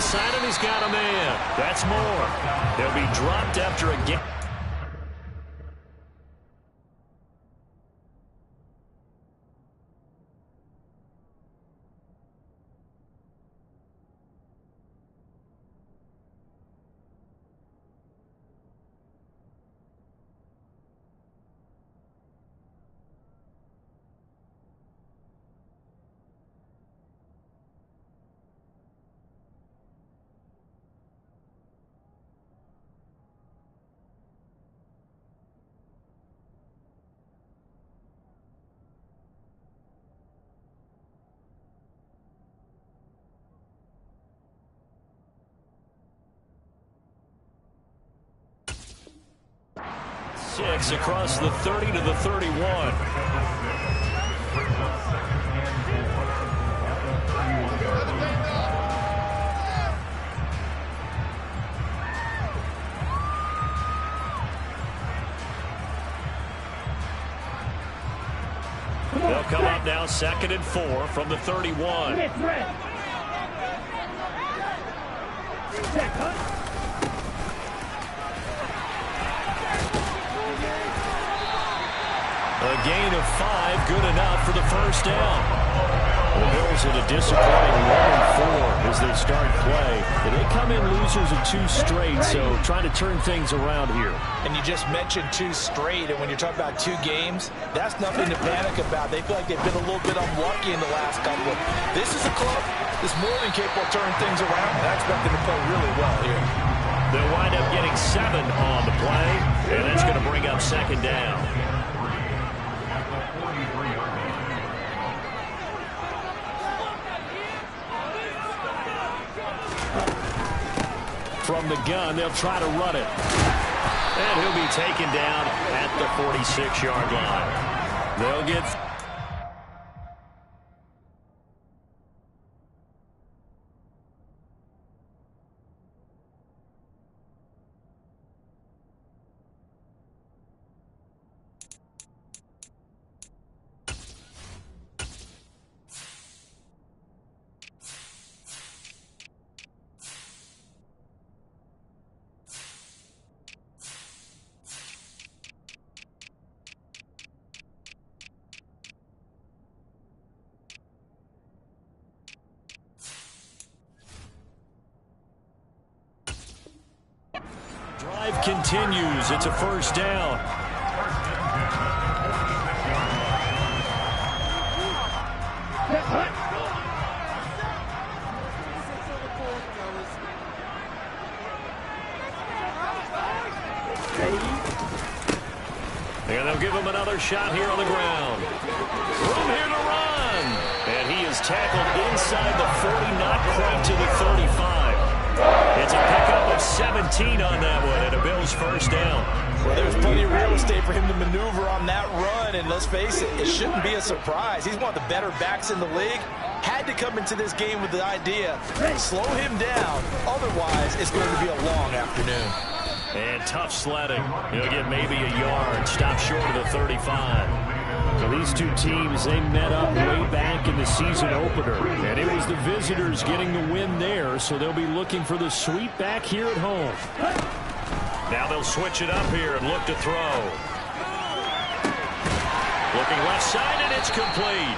side, and he's got a man. That's more. They'll be dropped after a game. Across the 30 to the 31. They'll come up now, 2nd and 4 from the 31. A gain of 5, good enough for the first down. The Bills in a disappointing 1-4 as they start play. But they come in losers of 2 straight, so trying to turn things around here. And you just mentioned 2 straight, and when you're talking about 2 games, that's nothing to panic about. They feel like they've been a little bit unlucky in the last couple. This is a club that's more than capable of turning things around, and I expect them to play really well here. They'll wind up getting 7 on the play, and that's going to bring up 2nd down. From the gun, they'll try to run it. And he'll be taken down at the 46-yard line. They'll get... Drive continues. It's a first down. And they'll give him another shot here on the ground. Room here to run. And he is tackled inside the 40, not quite to the 35. It's a pickup of 17 on that one, and a Bills first down. Well, there's plenty of real estate for him to maneuver on that run, and let's face it, it shouldn't be a surprise. He's one of the better backs in the league. Had to come into this game with the idea, slow him down. Otherwise, it's going to be a long afternoon. And tough sledding. He'll get maybe a yard. Stop short of the 35. So these 2 teams, they met up way back in the season opener. And it was the visitors getting the win there, so they'll be looking for the sweep back here at home. Now they'll switch it up here and look to throw. Looking left side, and it's complete.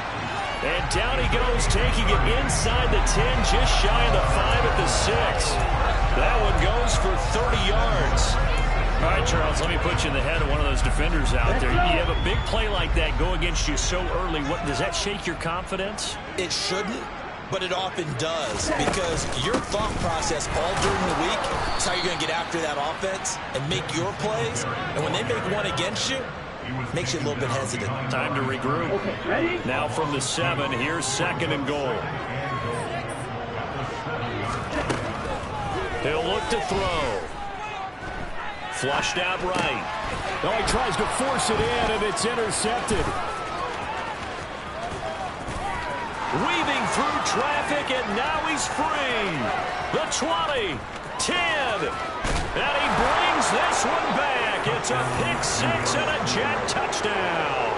And down he goes, taking it inside the 10, just shy of the 5 at the 6. That one goes for 30 yards. All right, Charles, let me put you in the head of one of those defenders out there. You have a big play like that go against you so early. What, does that shake your confidence? It shouldn't, but it often does, because your thought process all during the week is how you're going to get after that offense and make your plays. And when they make one against you, it makes you a little bit hesitant. Time to regroup. Okay, now from the 7, here's 2nd and goal. He'll look to throw. Flushed out right. Oh, he tries to force it in, and it's intercepted. Weaving through traffic, and now he's free. The 20, 10, and he brings this one back. It's a pick 6 and a Jet touchdown.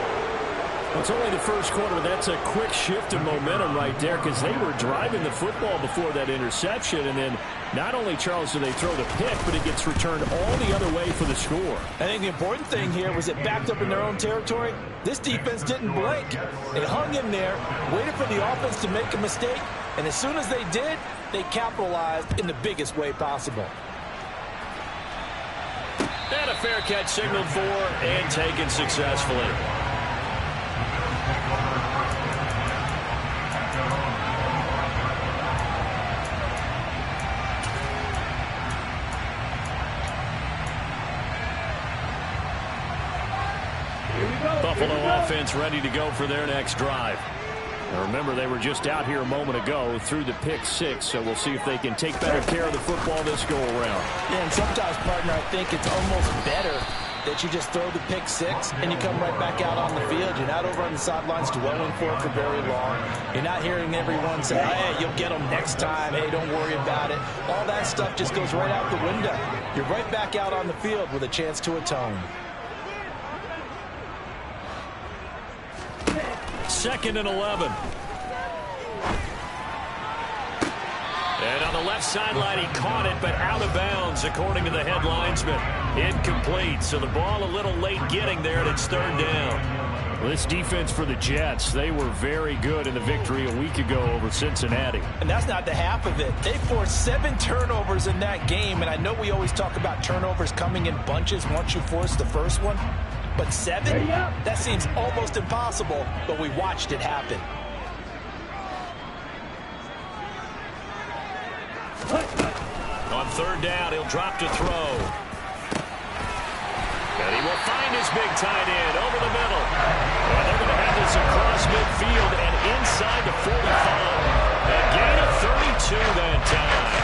it's only the first quarter, but that's a quick shift in momentum right there because they were driving the football before that interception. And then not only, Charles, do they throw the pick, but it gets returned all the other way for the score. I think the important thing here was it backed up in their own territory. This defense didn't blink. They hung in there, waited for the offense to make a mistake, and as soon as they did, they capitalized in the biggest way possible. And a fair catch signaled for and taken successfully. Buffalo offense ready to go for their next drive. Now remember, they were just out here a moment ago through the pick six, so we'll see if they can take better care of the football this go-around. Yeah, and sometimes, partner, I think it's almost better that you just throw the pick six and you come right back out on the field. You're not over on the sidelines dwelling for it for very long. You're not hearing everyone say, hey, you'll get them next time. Hey, don't worry about it. All that stuff just goes right out the window. You're right back out on the field with a chance to atone. 2nd and 11. And on the left sideline, he caught it, but out of bounds, according to the head linesman. Incomplete, so the ball a little late getting there, and it's 3rd down. Well, this defense for the Jets, they were very good in the victory a week ago over Cincinnati. And that's not the half of it. They forced 7 turnovers in that game, and I know we always talk about turnovers coming in bunches once you force the first one. But 7? That seems almost impossible, but we watched it happen. On 3rd down, he'll drop to throw. And he will find his big tight end over the middle. And they're going to have this across midfield and inside the 45. A gain of 32 that time.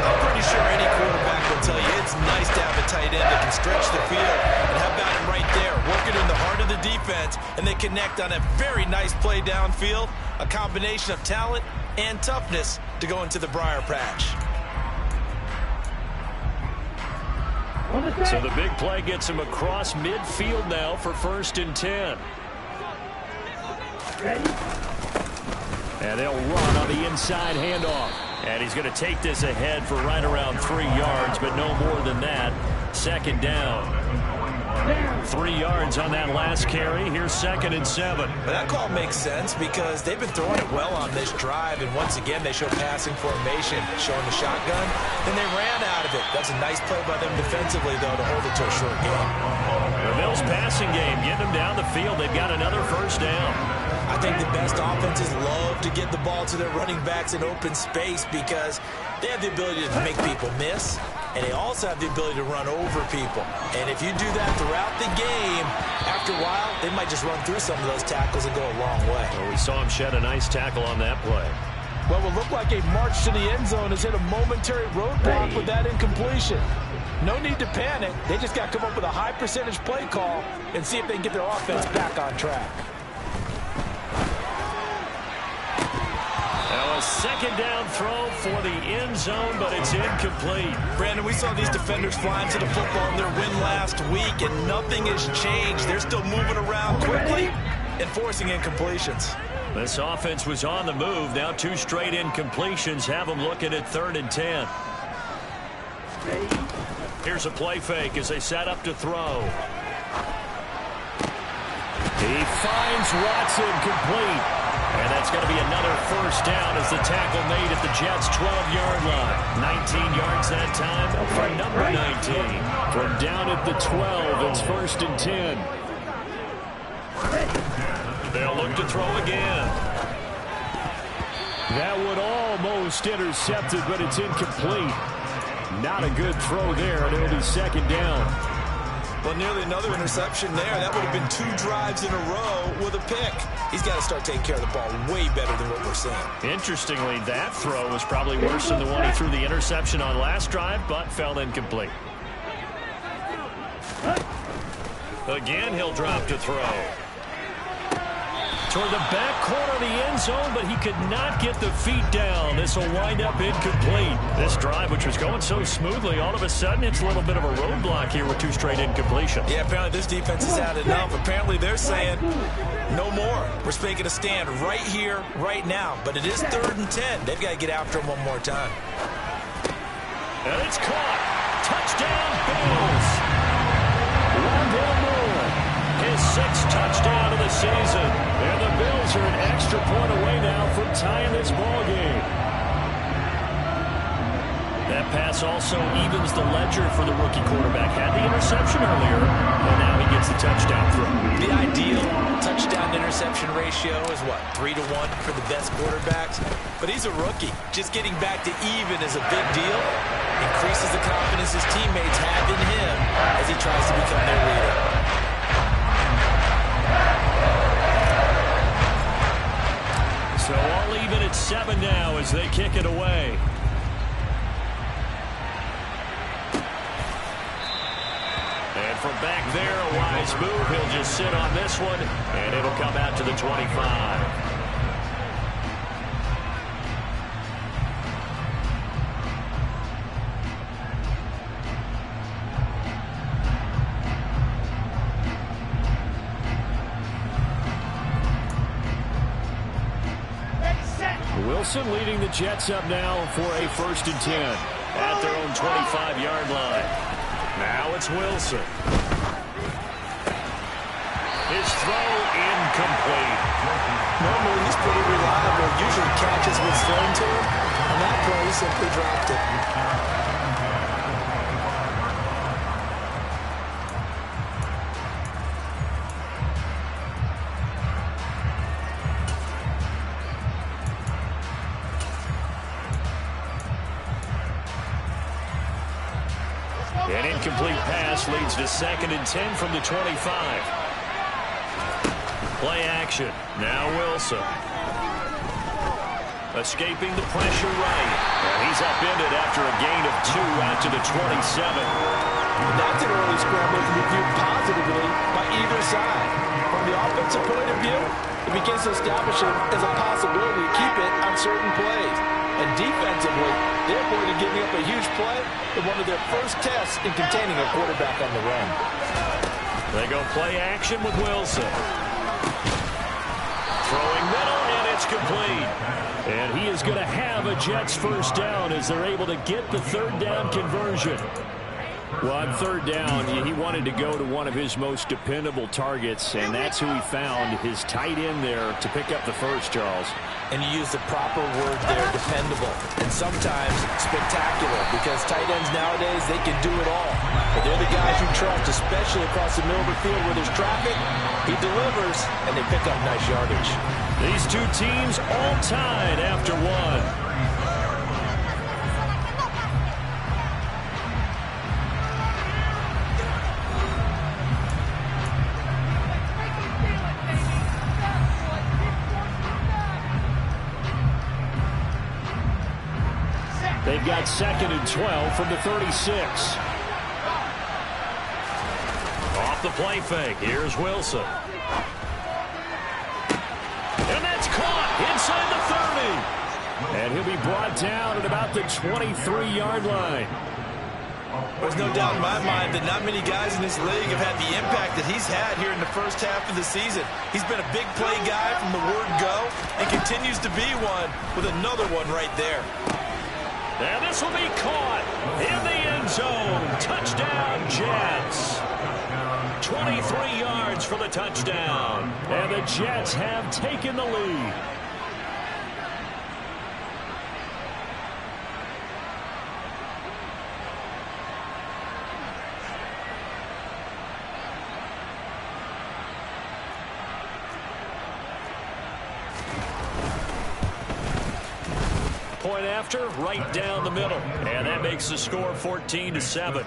I'm pretty sure any quarterback will tell you it's nice to have a tight end that can stretch the field. And how about him right there, working in the heart of the defense, and they connect on a very nice play downfield, a combination of talent and toughness to go into the briar patch. So the big play gets him across midfield now for 1st and 10. And they'll run on the inside handoff. And he's going to take this ahead for right around 3 yards, but no more than that. 2nd down. 3 yards on that last carry. Here's 2nd and 7. But that call makes sense because they've been throwing it well on this drive, and once again they show passing formation, showing the shotgun, and they ran out of it. That's a nice play by them defensively, though, to hold it to a short game. The Bills' passing game, getting them down the field. They've got another 1st down. I think the best offenses love to get the ball to their running backs in open space because they have the ability to make people miss, and they also have the ability to run over people. And if you do that throughout the game, after a while, they might just run through some of those tackles and go a long way. Well, we saw him shed a nice tackle on that play. Well, it will look like a march to the end zone has hit a momentary roadblock with that incompletion. No need to panic. They just got to come up with a high percentage play call and see if they can get their offense back on track. Now a 2nd down throw for the end zone, but it's incomplete. Brandon, we saw these defenders flying to the football in their win last week, and nothing has changed. They're still moving around quickly and forcing incompletions. This offense was on the move. Now 2 straight incompletions have them looking at 3rd and 10. Here's a play fake as they set up to throw. He finds Watson complete. And that's going to be another 1st down as the tackle made at the Jets' 12-yard line. 19 yards that time for number 19. From down at the 12, it's 1st and 10. They'll look to throw again. That one almost intercepted, but it's incomplete. Not a good throw there, and it'll be 2nd down. Well, nearly another interception there. That would have been 2 drives in a row with a pick. He's got to start taking care of the ball way better than what we're seeing. Interestingly, that throw was probably worse than the one he threw the interception on last drive, but fell incomplete. Again, he'll drop to throw. toward the back corner of the end zone, but he could not get the feet down. This will wind up incomplete. This drive, which was going so smoothly, all of a sudden it's a little bit of a roadblock here with 2 straight incompletions. Yeah, apparently this defense has had enough. Apparently they're saying no more. We're making a stand right here, right now. But it is 3rd and 10. They've got to get after him one more time. And it's caught. Touchdown, Bills. Rondale Moore, his 6th touchdown of the season. And the Bills are an extra point away now from tying this ball game. That pass also evens the ledger for the rookie quarterback. Had the interception earlier, and now he gets the touchdown throw. The ideal touchdown-interception ratio is what, 3 to 1 for the best quarterbacks? But he's a rookie. Just getting back to even is a big deal. Increases the confidence his teammates have in him as he tries to become their leader. So all even at 7 now as they kick it away. And from back there, a wise move. He'll just sit on this one, and it'll come out to the 25. Wilson leading the Jets up now for a 1st and 10 at their own 25-yard line. Now it's Wilson. His throw incomplete. Normally he's pretty reliable. Usually catches what's thrown to him. On that play, he simply dropped it. An incomplete pass leads to 2nd and 10 from the 25. Play action. Now Wilson. Escaping the pressure right. And he's upended after a gain of 2 out to the 27. That's an early scramble to be viewed positively by either side. From the offensive point of view, it begins to establish it as a possibility to keep it on certain plays. And defensively, they're avoiding giving up a huge play in one of their first tests in containing a quarterback on the run. They go play action with Wilson. Throwing middle, and it's complete. And he is going to have a Jets 1st down as they're able to get the 3rd down conversion. Well, on 3rd down, he wanted to go to one of his most dependable targets, and that's who he found, his tight end there, to pick up the first, Charles. And you use the proper word there, dependable, and sometimes spectacular, because tight ends nowadays, they can do it all. But they're the guys you trust, especially across the middle of the field where there's traffic. He delivers, and they pick up nice yardage. These 2 teams all tied after 1. They've got 2nd and 12 from the 36. Off the play fake. Here's Wilson. And that's caught inside the 30. And he'll be brought down at about the 23-yard line. There's no doubt in my mind that not many guys in this league have had the impact that he's had here in the first half of the season. He's been a big play guy from the word go and continues to be one with another one right there. And this will be caught in the end zone. Touchdown, Jets. 23 yards for the touchdown. And the Jets have taken the lead. Point after, right down the middle. And that makes the score 14-7.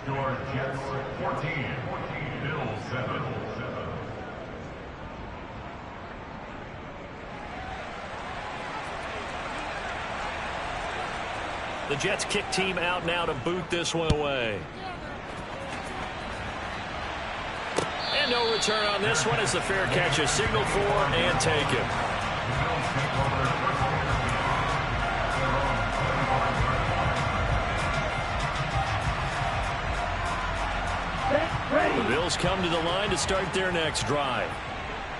The Jets kick team out now to boot this one away. And And no return on this one as the fair catch is signaled for and taken. The Bills come to the line to start their next drive.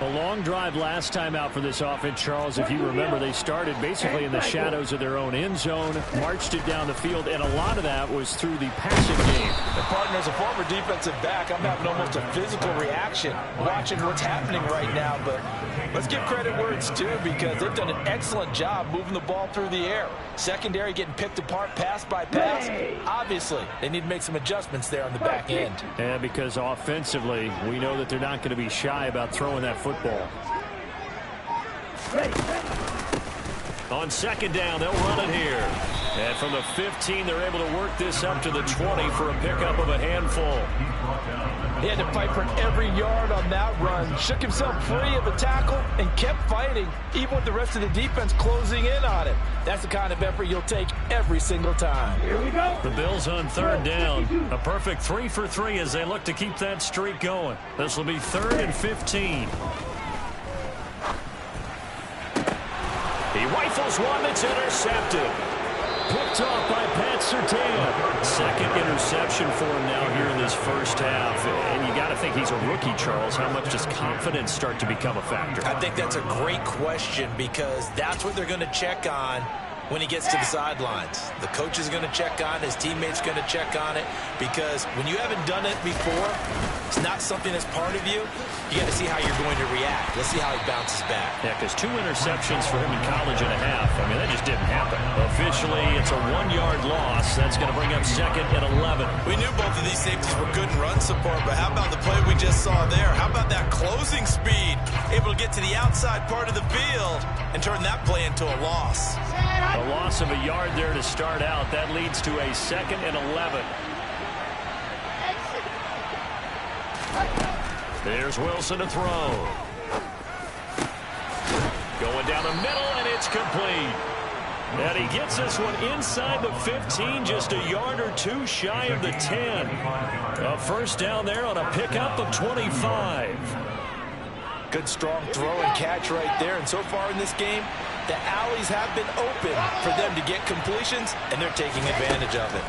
A long drive last time out for this offense, Charles. If you remember, they started basically in the shadows of their own end zone, marched it down the field, and a lot of that was through the passing game. The partner, as a former defensive back, I'm having almost a physical reaction watching what's happening right now. But let's give credit where it's due, because they've done an excellent job moving the ball through the air. Secondary getting picked apart pass by pass. Obviously, they need to make some adjustments there on the back end. Yeah, because offensively, we know that they're not going to be shy about throwing that football. On second down, they'll run it here. And from the 15, they're able to work this up to the 20 for a pickup of a handful. He had to fight for every yard on that run. Shook himself free of the tackle and kept fighting, even with the rest of the defense closing in on him. That's the kind of effort you'll take every single time. Here we go. The Bills on third down. A perfect 3 for 3 as they look to keep that streak going. This will be 3rd and 15. He rifles one that's intercepted. Picked off by Pat Surtain. Second interception for him now here in this first half. And you got to think he's a rookie, Charles. How much does confidence start to become a factor? I think that's a great question, because that's what they're going to check on when he gets to the sidelines. The coach is going to check on it. His teammates going to check on it, because when you haven't done it before, it's not something that's part of you. You got to see how you're going to react. Let's see how he bounces back. Yeah, because 2 interceptions for him in college and a half. I mean, that just didn't happen. Officially, it's a 1-yard loss. That's going to bring up 2nd and 11. We knew both of these safeties were good in run support, but how about the play we just saw there? How about that closing speed? Able to get to the outside part of the field and turn that play into a loss. A loss of a yard there to start out. That leads to a 2nd and 11. There's Wilson to throw. Going down the middle, and it's complete. And he gets this one inside the 15, just a yard or 2 shy of the 10. A first down there on a pickup of 25. Good strong throw and catch right there. And so far in this game, the alleys have been open for them to get completions, and they're taking advantage of it.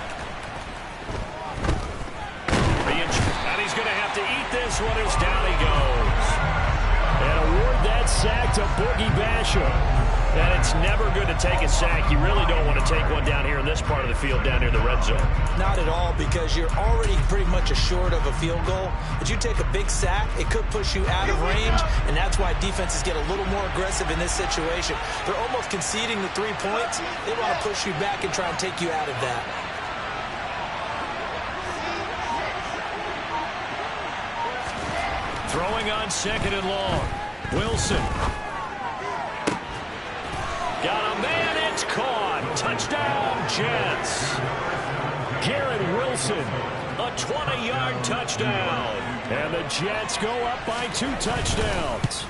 And he's going to have to eat this one as down he goes. And award that sack to Boogie Basham. And it's never good to take a sack. You really don't want to take one down here in this part of the field, down near the red zone. Not at all, because you're already pretty much assured of a field goal. But you take a big sack, it could push you out of range, and that's why defenses get a little more aggressive in this situation. They're almost conceding the 3 points. They want to push you back and try and take you out of that. Throwing on 2nd and long. Wilson. Got a man, it's caught. Touchdown, Jets. Garrett Wilson, a 20-yard touchdown. And the Jets go up by 2 touchdowns.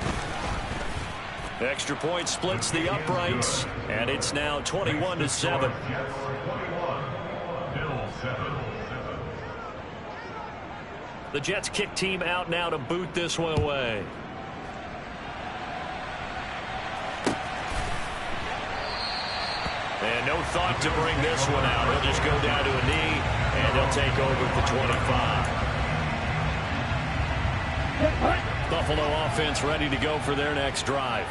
Extra point splits the uprights, and it's now 21-7. The Jets kick team out now to boot this one away. And no thought to bring this one out. He'll just go down to a knee, and they'll take over at the 25. Buffalo offense ready to go for their next drive.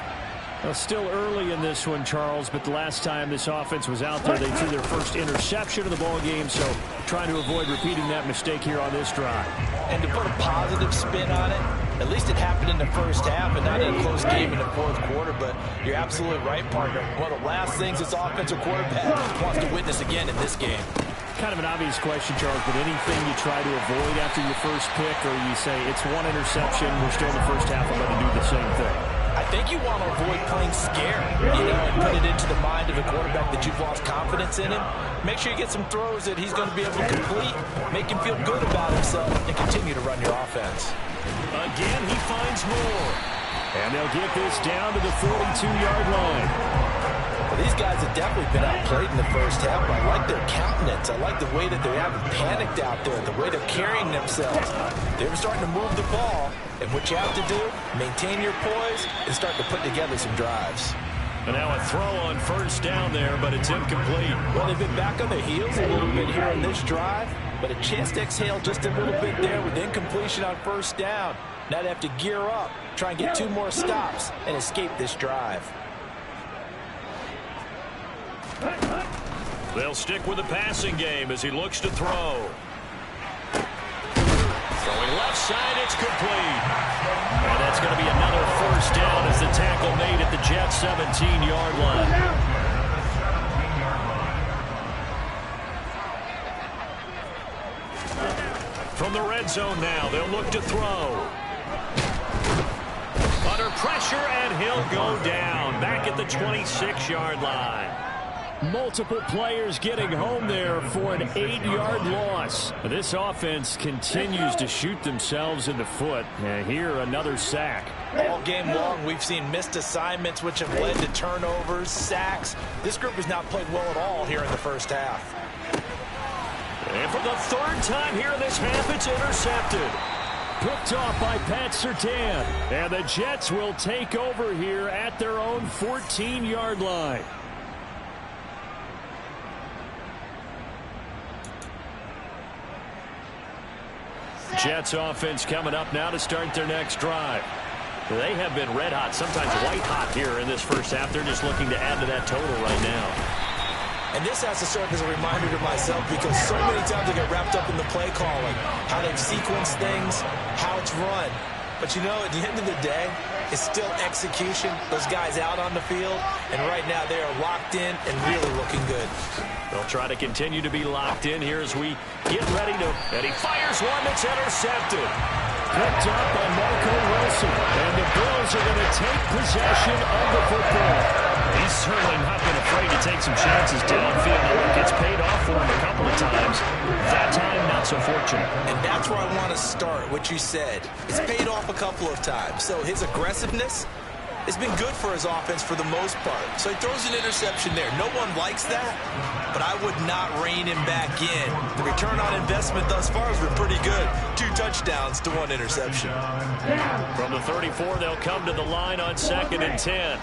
Well, still early in this one, Charles, but the last time this offense was out there, they threw their first interception of the ball game, so trying to avoid repeating that mistake here on this drive. And to put a positive spin on it, at least it happened in the first half and not in a close game in the fourth quarter, but you're absolutely right, partner. One of the last things this offensive quarterback wants to witness again in this game. Kind of an obvious question, Charles, but anything you try to avoid after your first pick, or you say it's 1 interception, we're still in the first half, I'm going to do the same thing? I think you want to avoid playing scared, and put it into the mind of the quarterback that you've lost confidence in him. Make sure you get some throws that he's going to be able to complete, make him feel good about himself, and continue to run your offense. Again, he finds more. And they'll get this down to the 42-yard line. Well, these guys have definitely been outplayed in the first half, but I like their countenance. I like the way that they haven't panicked out there, the way they're carrying themselves. They're starting to move the ball, and what you have to do, maintain your poise and start to put together some drives. And now a throw on first down there, but it's incomplete. Well, they've been back on their heels a little bit here in this drive, but a chance to exhale just a little bit there with incompletion on first down. Now they have to gear up, try and get 2 more stops, and escape this drive. They'll stick with the passing game as he looks to throw. Throwing left side, it's complete. And that's going to be another first down as the tackle made at the Jets' 17-yard line. From the red zone now, they'll look to throw. Under pressure, and he'll go down. Back at the 26-yard line. Multiple players getting home there for an 8-yard loss. This offense continues to shoot themselves in the foot. And here, another sack. All game long, we've seen missed assignments, which have led to turnovers, sacks. This group has not played well at all here in the first half. And for the 3rd time here in this half, it's intercepted. Picked off by Pat Surtain. And the Jets will take over here at their own 14-yard line. Jets offense coming up now to start their next drive. They have been red hot, sometimes white hot here in this first half. They're just looking to add to that total right now. And this has to serve as a reminder to myself because so many times I get wrapped up in the play calling, how they've sequenced things, how it's run. But you know, at the end of the day, it's still execution. Those guys out on the field, and right now they are locked in and really looking good. They'll try to continue to be locked in here as we get ready to, and he fires one that's intercepted. Picked up by Marco Wilson, and the Bills are going to take possession of the football. He's certainly not been afraid to take some chances downfield. It gets paid off for him a couple of times. That time, not so fortunate. And that's where I want to start, what you said. It's paid off a couple of times. So his aggressiveness has been good for his offense for the most part. So he throws an interception there. No one likes that, but I would not rein him back in. The return on investment thus far has been pretty good. 2 touchdowns to 1 interception. From the 34, they'll come to the line on 2nd and 10.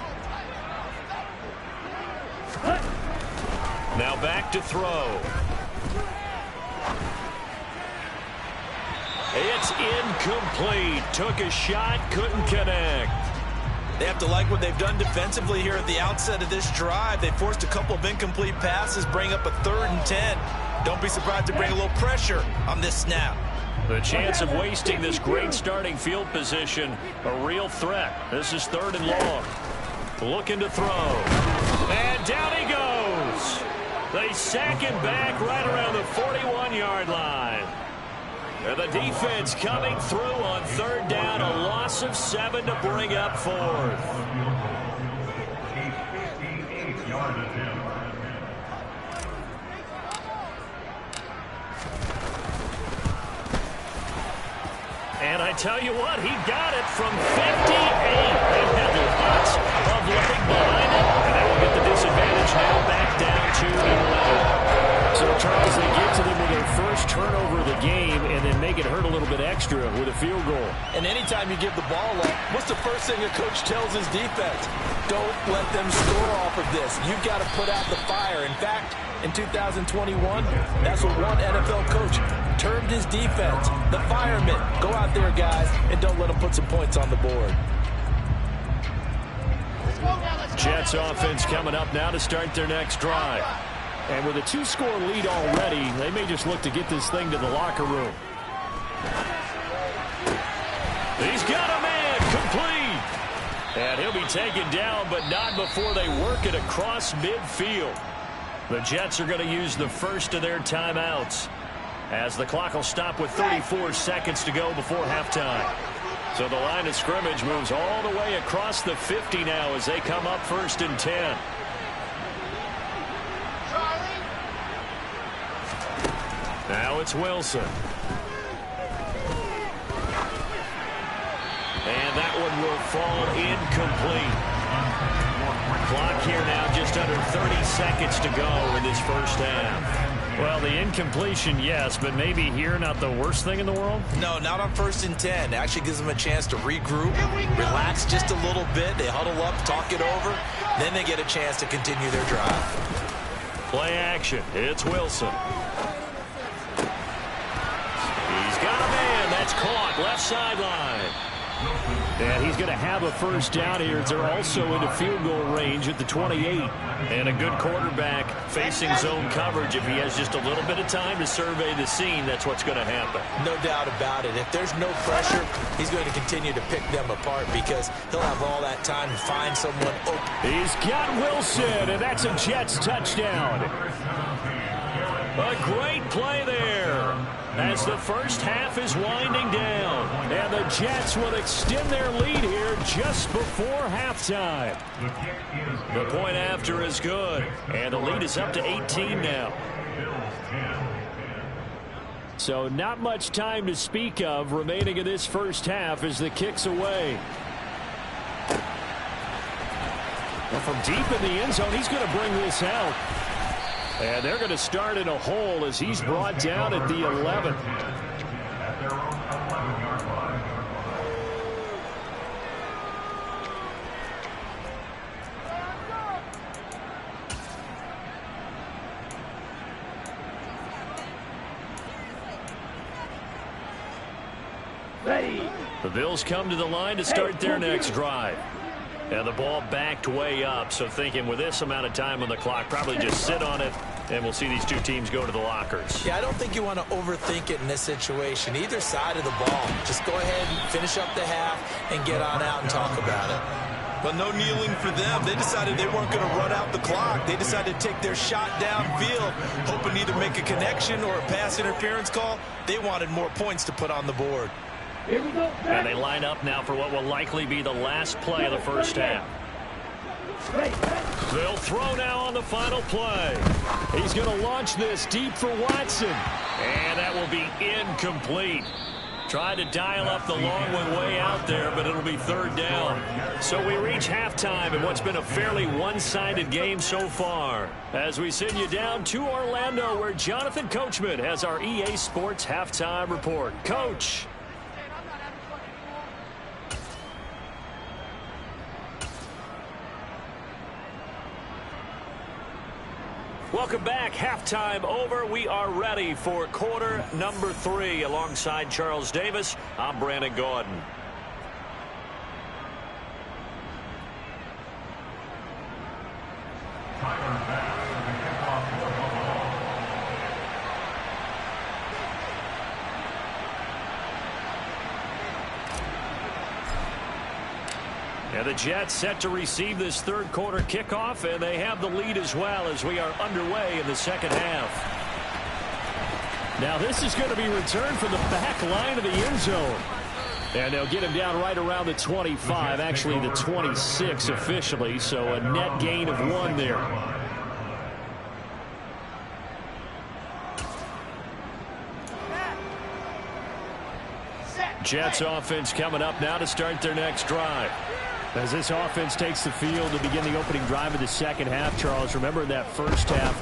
Now back to throw. It's incomplete. Took a shot, couldn't connect. They have to like what they've done defensively here at the outset of this drive. They forced a couple of incomplete passes, bring up a 3rd and 10. Don't be surprised to bring a little pressure on this snap. The chance of wasting this great starting field position, a real threat. This is 3rd and long. Looking to throw. And down he goes. They sack him back right around the 41-yard line. And the defense coming through on 3rd down, a loss of 7 to bring up 4th. And I tell you what, he got it from 58. They had lots of looking behind it, and they will get the disadvantage now back down to 11. So, Charles, they get to them with their first turnover of the game and then make it hurt a little bit extra with a field goal. And anytime you give the ball up, what's the first thing a coach tells his defense? Don't let them score off of this. You've got to put out the fire. In fact, in 2021, that's what one NFL coach termed his defense. The firemen. Go out there, guys, and don't let them put some points on the board. Jets offense coming up now to start their next drive. And with a 2-score lead already, they may just look to get this thing to the locker room. He's got a man, complete. And he'll be taken down, but not before they work it across midfield. The Jets are going to use the first of their timeouts, as the clock will stop with 34 seconds to go before halftime. So the line of scrimmage moves all the way across the 50 now as they come up 1st and 10. Now it's Wilson. And that one will fall incomplete. Clock here now, just under 30 seconds to go in this first half. Well, the incompletion, yes, but maybe here not the worst thing in the world? No, not on 1st and 10. It actually gives them a chance to regroup, relax just a little bit. They huddle up, talk it over. Then they get a chance to continue their drive. Play action. It's Wilson. He's got a man. That's caught. Left sideline. And he's going to have a first down here. They're also into field goal range at the 28. And a good quarterback facing zone coverage. If he has just a little bit of time to survey the scene, that's what's going to happen. No doubt about it. If there's no pressure, he's going to continue to pick them apart because he'll have all that time to find someone open. He's got Wilson, and that's a Jets touchdown. A great play there as the first half is winding down. And the Jets will extend their lead here just before halftime. The point after is good, and the lead is up to 18 now. So not much time to speak of remaining in this first half as the kick's away. Well, from deep in the end zone, he's going to bring this out. And they're going to start in a hole as he's brought down at the 11. The Bills come to the line to start their next drive. And the ball backed way up, so thinking with this amount of time on the clock, probably just sit on it, and we'll see these two teams go to the lockers. Yeah, I don't think you want to overthink it in this situation. Either side of the ball. Just go ahead and finish up the half and get on out and talk about it. But no kneeling for them. They decided they weren't going to run out the clock. They decided to take their shot downfield, hoping to either make a connection or a pass interference call. They wanted more points to put on the board. And they line up now for what will likely be the last play of the first half. They'll throw now on the final play. He's going to launch this deep for Watson. And that will be incomplete. Tried to dial up the long one way out there, but it'll be third down. So we reach halftime in what's been a fairly one-sided game so far. As we send you down to Orlando, where Jonathan Coachman has our EA Sports halftime report. Coach. Welcome back. Halftime over. We are ready for quarter number 3. Alongside Charles Davis, I'm Brandon Gaudin. And the Jets set to receive this third quarter kickoff, and they have the lead as well as we are underway in the second half. Now this is going to be returned from the back line of the end zone. And they'll get him down right around the 25, actually the 26 officially, so a net gain of 1 there. Jets offense coming up now to start their next drive. As this offense takes the field to begin the opening drive of the second half, Charles, remember that first half,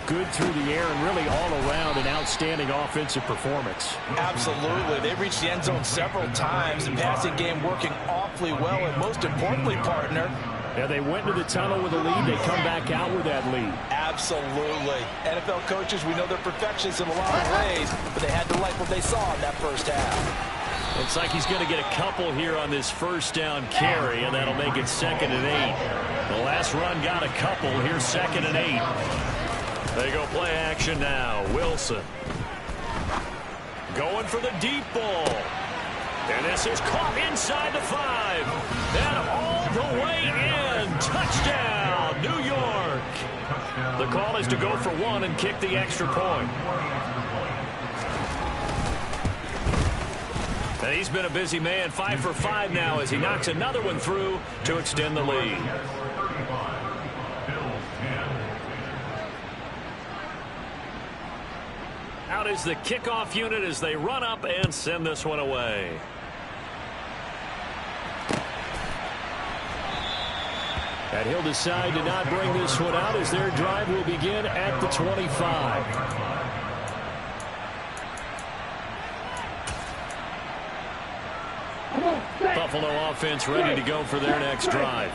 good through the air and really all around an outstanding offensive performance. Absolutely. They reached the end zone several times. The passing game working awfully well, and most importantly, partner, yeah, they went into the tunnel with a lead. They come back out with that lead. Absolutely. NFL coaches, we know they're perfectionists in a lot of ways, but they had to like what they saw in that first half. Looks like he's going to get a couple here on this first down carry, and that'll make it 2nd and 8. The last run got a couple. Here's 2nd and 8. They go play action now. Wilson going for the deep ball. And this is caught inside the 5. And all the way in. Touchdown, New York. The call is to go for 1 and kick the extra point. And he's been a busy man, 5 for 5 now as he knocks another one through to extend the lead. Out is the kickoff unit as they run up and send this one away. And he'll decide to not bring this one out as their drive will begin at the 25. Buffalo offense ready to go for their next drive.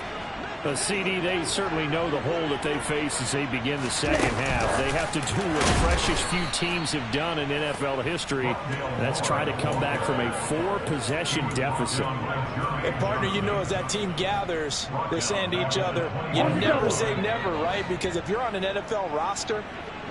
CD, they certainly know the hole that they face as they begin the second half. They have to do what freshest few teams have done in NFL history. That's try to come back from a 4-possession deficit. And partner, you know, as that team gathers, they're saying to each other, you never say never, right? Because if you're on an NFL roster,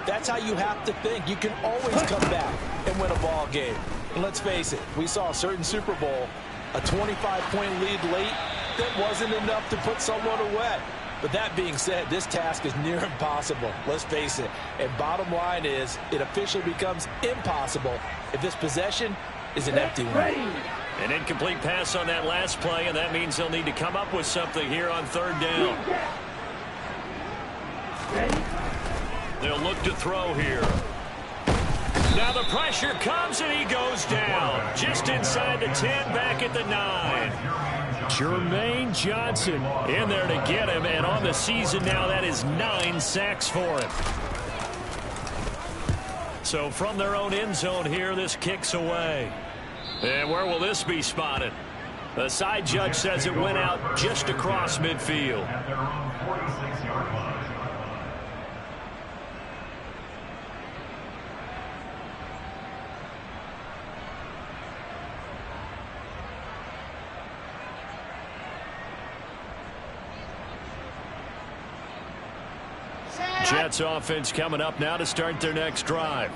that's how you have to think. You can always come back and win a ball game. And let's face it, we saw a certain Super Bowl, a 25-point lead late, that wasn't enough to put someone away. But that being said, this task is near impossible. Let's face it. And bottom line is, it officially becomes impossible if this possession is an empty one. An incomplete pass on that last play, and that means they'll need to come up with something here on third down. They'll look to throw here. Now the pressure comes, and he goes down. Just inside the 10, back at the 9. Jermaine Johnson in there to get him, and on the season now, that is 9 sacks for him. So from their own end zone here, this kicks away. And where will this be spotted? The side judge says it went out just across midfield. Jets offense coming up now to start their next drive.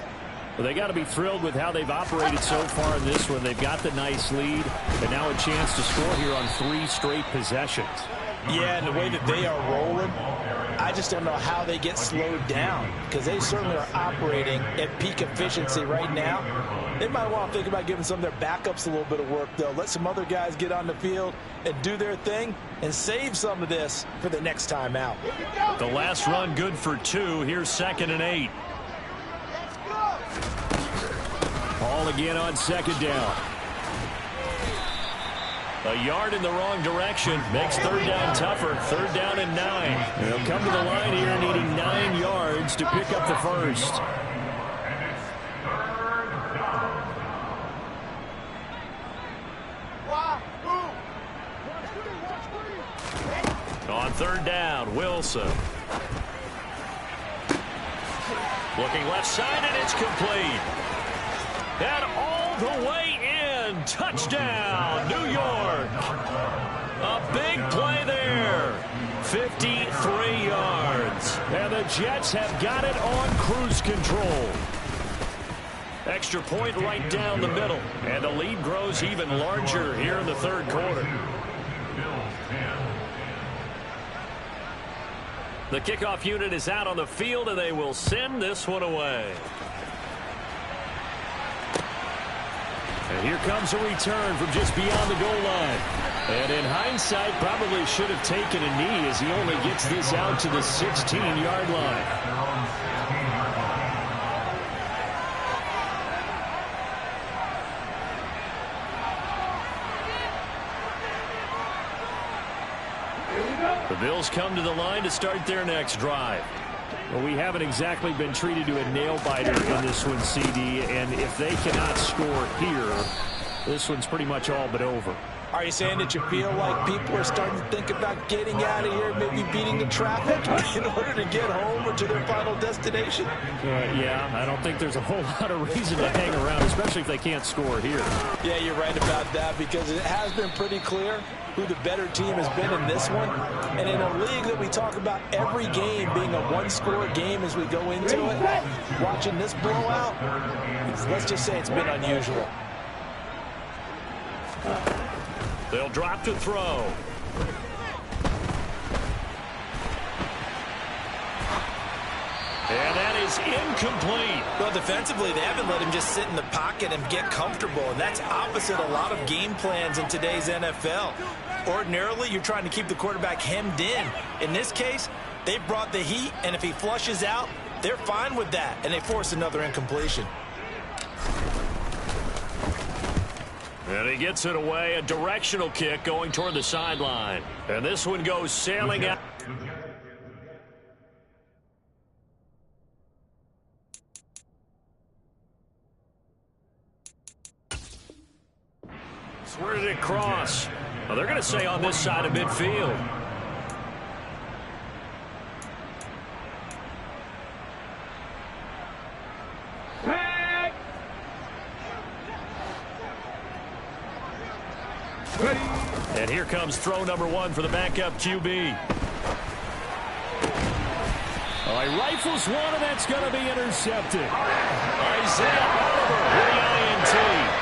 Well, they got to be thrilled with how they've operated so far in this one. They've got the nice lead, and now a chance to score here on 3 straight possessions. Yeah, and the way that they are rolling, I just don't know how they get slowed down, because they certainly are operating at peak efficiency right now. They might want to think about giving some of their backups a little bit of work, though. Let some other guys get on the field and do their thing and save some of this for the next time out. The last run good for 2. Here's 2nd and 8. Ball again on 2nd down. A yard in the wrong direction makes 3rd down tougher. 3rd down and 9. They'll come to the line here needing 9 yards to pick up the first. On 3rd down, Wilson. Looking left side, and it's complete. And all the way in. Touchdown, New York. A big play there. 53 yards. And the Jets have got it on cruise control. Extra point right down the middle. And the lead grows even larger here in the 3rd quarter. The kickoff unit is out on the field, and they will send this one away. And here comes a return from just beyond the goal line. And in hindsight, probably should have taken a knee as he only gets this out to the 16-yard line. The Bills come to the line to start their next drive. Well, we haven't exactly been treated to a nail-biter in this one, CD, and if they cannot score here, this one's pretty much all but over. Are you saying that you feel like people are starting to think about getting out of here, maybe beating the traffic in order to get home or to their final destination? Yeah, I don't think there's a whole lot of reason to hang around, especially if they can't score here. Yeah, you're right about that, because it has been pretty clear who the better team has been in this one. And in a league that we talk about every game being a one-score game as we go into it, watching this blowout, let's just say it's been unusual. They'll drop to throw. And that is incomplete. Well, defensively, they haven't let him just sit in the pocket and get comfortable, and that's opposite a lot of game plans in today's NFL. Ordinarily, you're trying to keep the quarterback hemmed in. In this case, they brought the heat, and if he flushes out, they're fine with that, and they force another incompletion. And he gets it away, a directional kick going toward the sideline. And this one goes sailing out. Where did it cross? Well, they're going to say on this side of midfield. And here comes throw number 1 for the backup QB. Oh, he rifles one, and that's going to be intercepted. Isaiah Oliver with the INT.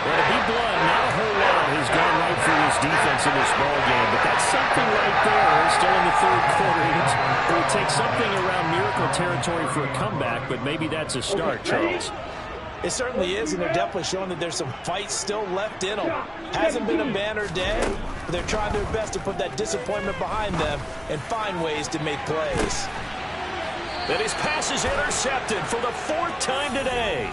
Well, to be blunt, not a whole lot has gone right for this defense in this ball game, but that's something right there. Still in the third quarter. It would take something around miracle territory for a comeback, but maybe that's a start, Charles. It certainly is, and they're definitely showing that there's some fight still left in them. Hasn't been a banner day, but they're trying their best to put that disappointment behind them and find ways to make plays. And his pass is intercepted for the 4th time today.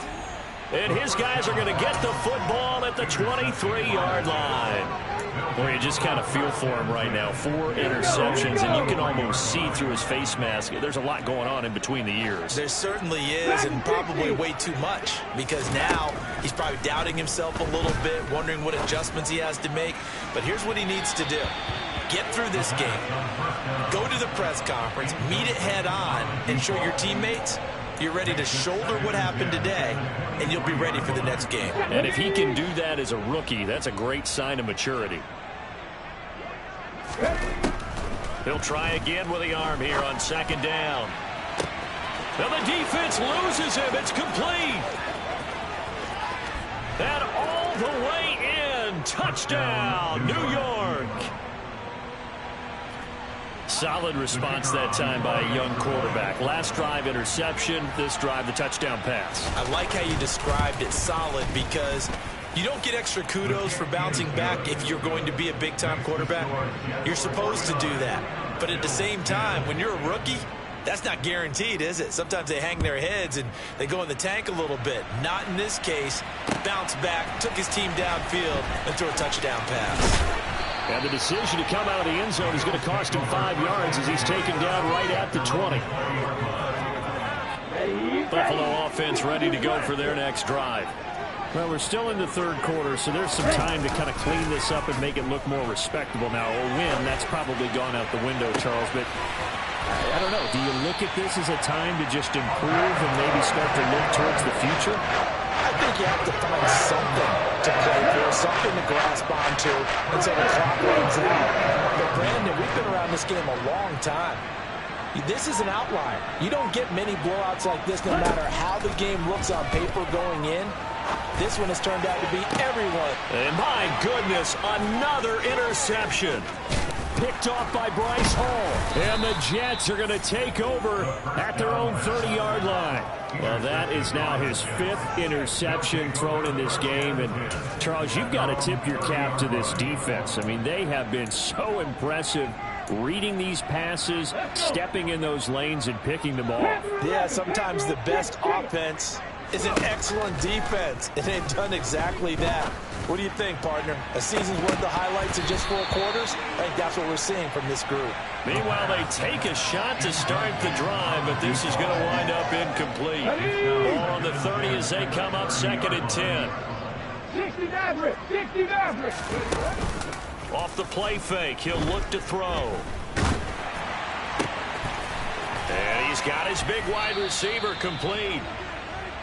And his guys are going to get the football at the 23-yard line. Where you just kind of feel for him right now. 4 interceptions, and you can almost see through his face mask. There's a lot going on in between the ears. There certainly is, and probably way too much, because now he's probably doubting himself a little bit, wondering what adjustments he has to make. But here's what he needs to do. Get through this game. Go to the press conference, meet it head on, and show your teammates you're ready to shoulder what happened today, and you'll be ready for the next game. And if he can do that as a rookie, that's a great sign of maturity. He'll try again with the arm here on 2nd down. Now the defense loses him. It's complete. And all the way in. Touchdown, New York. Solid response that time by a young quarterback. Last drive, interception. This drive, the touchdown pass. I like how you described it, solid, because you don't get extra kudos for bouncing back if you're going to be a big-time quarterback. You're supposed to do that. But at the same time, when you're a rookie, that's not guaranteed, is it? Sometimes they hang their heads and they go in the tank a little bit. Not in this case. Bounced back, took his team downfield, and threw a touchdown pass. And the decision to come out of the end zone is going to cost him 5 yards as he's taken down right at the 20. Buffalo offense ready to go for their next drive. Well, we're still in the third quarter, so there's some time to kind of clean this up and make it look more respectable. Now, a win, that's probably gone out the window, Charles, but I don't know. Do you look at this as a time to just improve and maybe start to look towards the future? I think you have to find something to play for, something to grasp onto until the clock runs out. But, Brandon, we've been around this game a long time. This is an outlier. You don't get many blowouts like this no matter how the game looks on paper going in. This one has turned out to be everyone. And my goodness, another interception. Picked off by Bryce Hall. And the Jets are going to take over at their own 30-yard line. Well, that is now his 5th interception thrown in this game. And, Charles, you've got to tip your cap to this defense. I mean, they have been so impressive reading these passes, stepping in those lanes, and picking them off. Yeah, sometimes the best offense is an excellent defense, and they've done exactly that. What do you think, partner? A season's worth of highlights in just 4 quarters? I think that's what we're seeing from this group. Meanwhile, they take a shot to start the drive, but this is going to wind up incomplete. Ball on the 30 as they come up 2nd and 10. 60 Maverick! 60 Maverick! Off the play fake, he'll look to throw. And he's got his big wide receiver complete.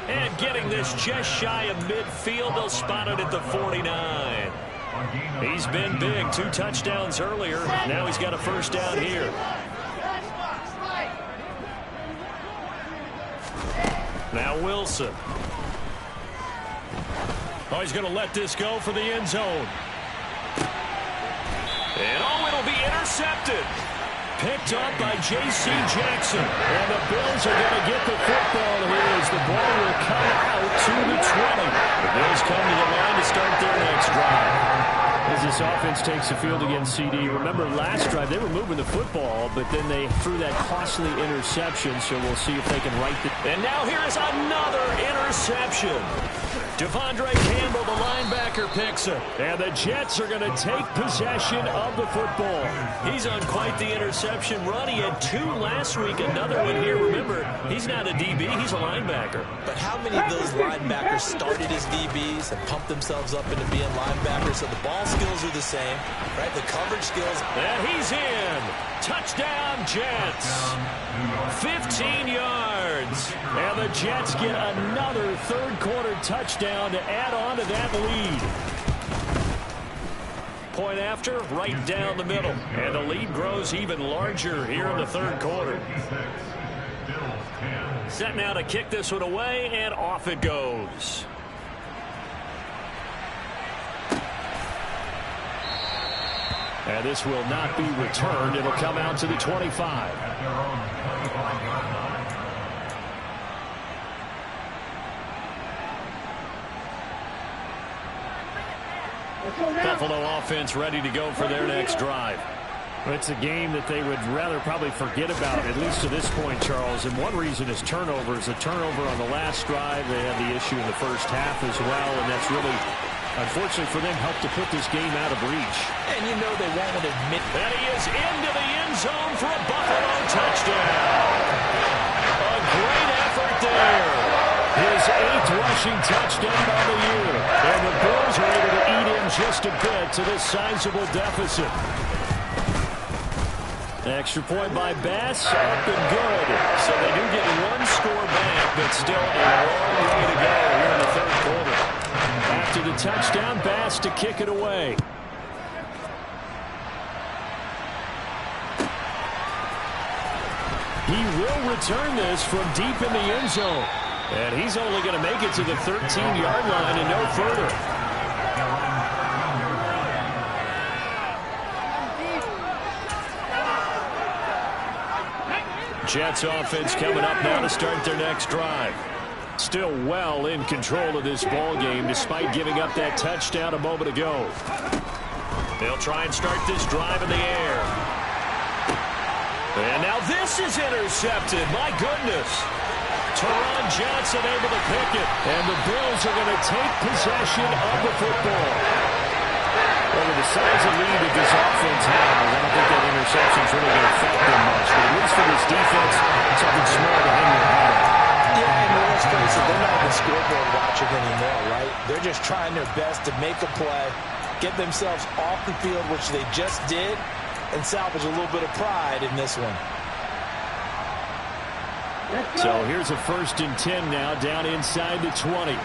And getting this just shy of midfield, they'll spot it at the 49. He's been big, 2 touchdowns earlier. Now he's got a first down here. Now Wilson. Oh, he's going to let this go for the end zone. And oh, it'll be intercepted. Picked up by J.C. Jackson. And the Bills are going to get the football here as the ball will come out to the 20. The Bills come to the line to start their next drive. As this offense takes the field against CD, remember last drive they were moving the football, but then they threw that costly interception, so we'll see if they can right the... And now here is another interception. Devondre Campbell, the linebacker, picks it. And the Jets are going to take possession of the football. He's on quite the interception run. He had 2 last week, another one here. Remember, he's not a DB, he's a linebacker. But how many of those linebackers started as DBs and pumped themselves up into being linebackers? So the ball skills are the same, right? The coverage skills. And he's in. Touchdown, Jets. 15 yards. And the Jets get another third-quarter touchdown to add on to that lead. Point after, right down the middle. And the lead grows even larger here in the third quarter. Set now to kick this one away, and off it goes. And this will not be returned. It'll come out to the 25. Buffalo offense ready to go for their next drive. It's a game that they would rather probably forget about, at least to this point, Charles. And one reason is turnovers. A turnover on the last drive. They had the issue in the first half as well, and that's really, unfortunately for them, helped to put this game out of reach. And you know they won't admit that he is into the end zone for a Buffalo touchdown. A great effort there. His 8th rushing touchdown of the year. And the Bills are able to eat in just a bit to this sizable deficit. Extra point by Bass, up and good. So they do get 1 score back, but still a long way to go here in the third quarter. After the touchdown, Bass to kick it away. He will return this from deep in the end zone. And he's only going to make it to the 13-yard line and no further. Jets offense coming up now to start their next drive. Still well in control of this ball game despite giving up that touchdown a moment ago. They'll try and start this drive in the air. And now this is intercepted. My goodness. Teron Johnson able to pick it. And the Bills are going to take possession of the football. Well, with the size of lead that this offense has, I don't think that interception is really going to affect them much. But at least for this defense, something small to hang their hat on. Yeah, and let's face it, they're not the scoreboard watching anymore, right? They're just trying their best to make a play, get themselves off the field, which they just did, and salvage a little bit of pride in this one. So here's a 1st and 10 now, down inside the 20.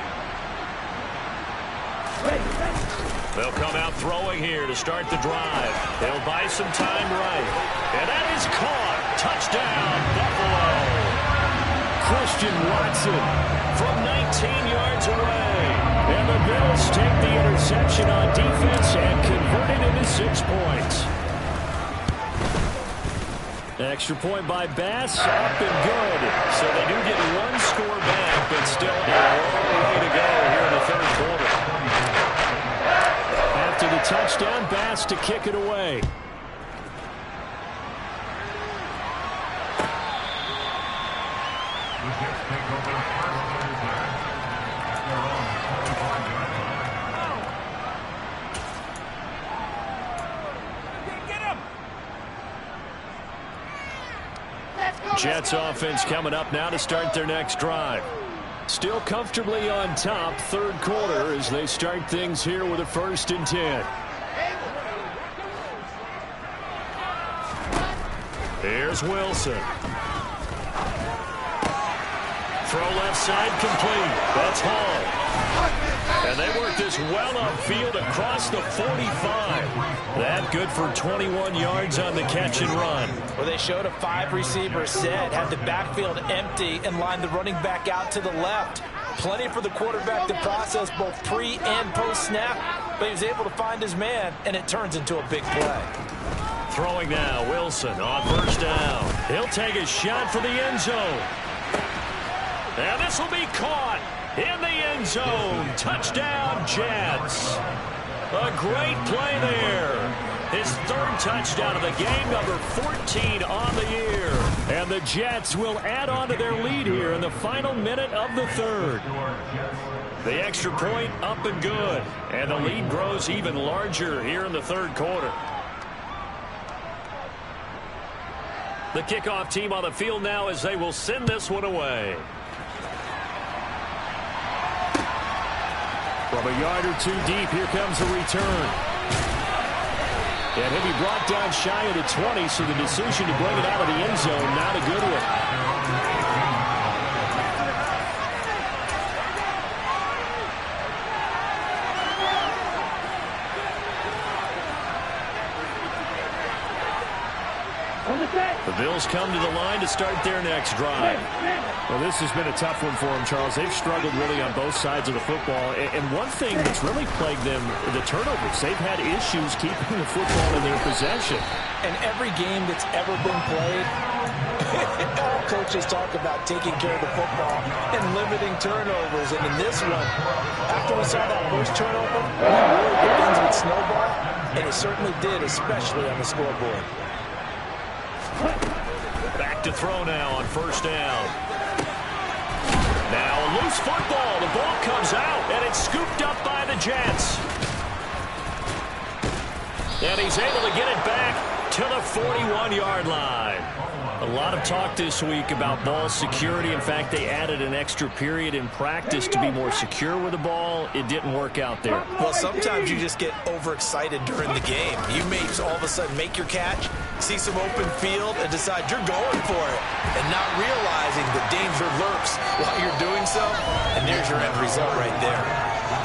They'll come out throwing here to start the drive. They'll buy some time right. And that is caught. Touchdown, Buffalo. Christian Watson from 19 yards away. And the Bills take the interception on defense and convert it into 6 points. Extra point by Bass, up and good. So they do get 1 score back, but still a long way to go here in the third quarter. After the touchdown, Bass to kick it away. Jets offense coming up now to start their next drive. Still comfortably on top, third quarter, as they start things here with a 1st and 10. Here's Wilson. Throw left side complete. That's Hall. And they work this well upfield across the 45. That good for 21 yards on the catch and run. Well, they showed a 5-receiver set, had the backfield empty, and lined the running back out to the left. Plenty for the quarterback to process both pre- and post-snap, but he was able to find his man, and it turns into a big play. Throwing now, Wilson on 1st down. He'll take a shot for the end zone. And this will be caught in the end zone. Touchdown, Jets. A great play there. His 3rd touchdown of the game, number 14 on the year. And the Jets will add on to their lead here in the final minute of the 3rd. The extra point up and good. And the lead grows even larger here in the third quarter. The kickoff team on the field now as they will send this one away. From a yard or two deep, here comes the return. And he'll be brought down shy of the 20, so the decision to bring it out of the end zone, not a good one. The Bills come to the line to start their next drive. Well, this has been a tough one for them, Charles. They've struggled really on both sides of the football. And one thing that's really plagued them, the turnovers. They've had issues keeping the football in their possession. And every game that's ever been played, all coaches talk about taking care of the football and limiting turnovers. And in this one, after we saw that first turnover, it really begins with snowball. And it certainly did, especially on the scoreboard. Back to throw now on first down. Now a loose football. The ball comes out, and it's scooped up by the Jets. And he's able to get it back to the 41-yard line. A lot of talk this week about ball security. In fact, they added an extra period in practice to be more secure with the ball. It didn't work out there. Well, sometimes you just get overexcited during the game. You may all of a sudden make your catch, see some open field, and decide you're going for it, and not realizing the danger lurks while you're doing so. And there's your end result right there.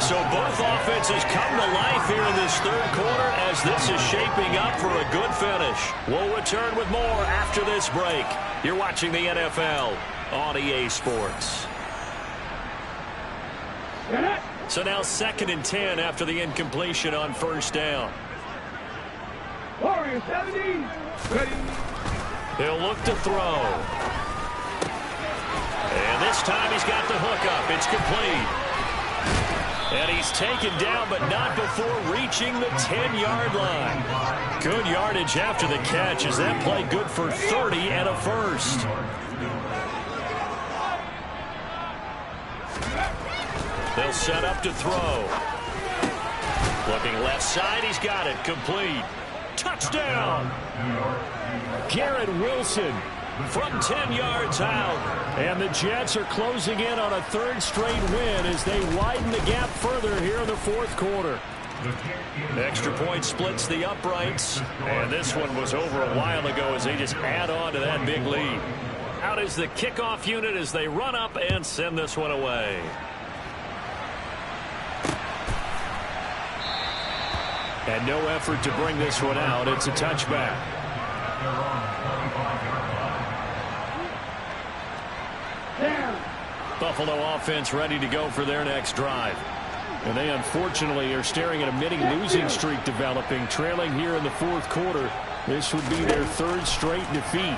So both offenses come to life here in this third quarter as this is shaping up for a good finish. We'll return with more after this break. You're watching the NFL on EA Sports. So now 2nd and 10 after the incompletion on first down. Warriors 70. Ready. He'll look to throw. And this time he's got the hook up. It's complete. And he's taken down, but not before reaching the 10-yard line. Good yardage after the catch as that play good for 30 and a first. They'll set up to throw. Looking left side, he's got it. Complete. Touchdown. Garrett Wilson from 10 yards out. And the Jets are closing in on a third straight win as they widen the gap further here in the fourth quarter. Extra point splits the uprights. And this one was over a while ago as they just add on to that big lead. Out is the kickoff unit as they run up and send this one away. And no effort to bring this one out. It's a touchback. Buffalo offense ready to go for their next drive. And they unfortunately are staring at a mini losing streak developing, trailing here in the fourth quarter. This would be their third straight defeat.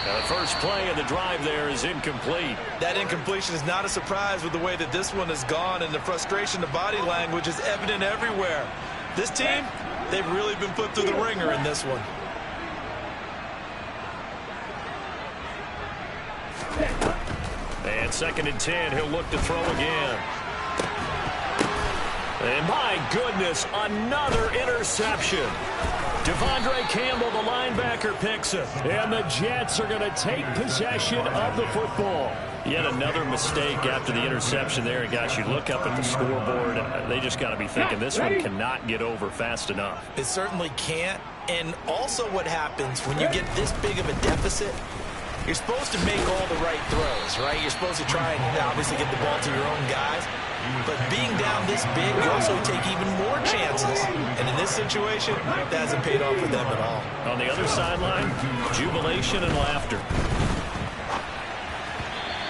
Now the first play of the drive there is incomplete. That incompletion is not a surprise with the way that this one has gone, and the frustration, the body language is evident everywhere. This team, they've really been put through the ringer in this one. And 2nd and 10, he'll look to throw again. And my goodness, another interception. Devondre Campbell, the linebacker, picks it. And the Jets are going to take possession of the football. Yet another mistake after the interception there. And gosh, you look up at the scoreboard, they just got to be thinking this one cannot get over fast enough. It certainly can't. And also what happens when you get this big of a deficit, you're supposed to make all the right throws, right? You're supposed to try and obviously get the ball to your own guys. But being down this big, you also take even more chances. And in this situation, that hasn't paid off for them at all. On the other sideline, jubilation and laughter.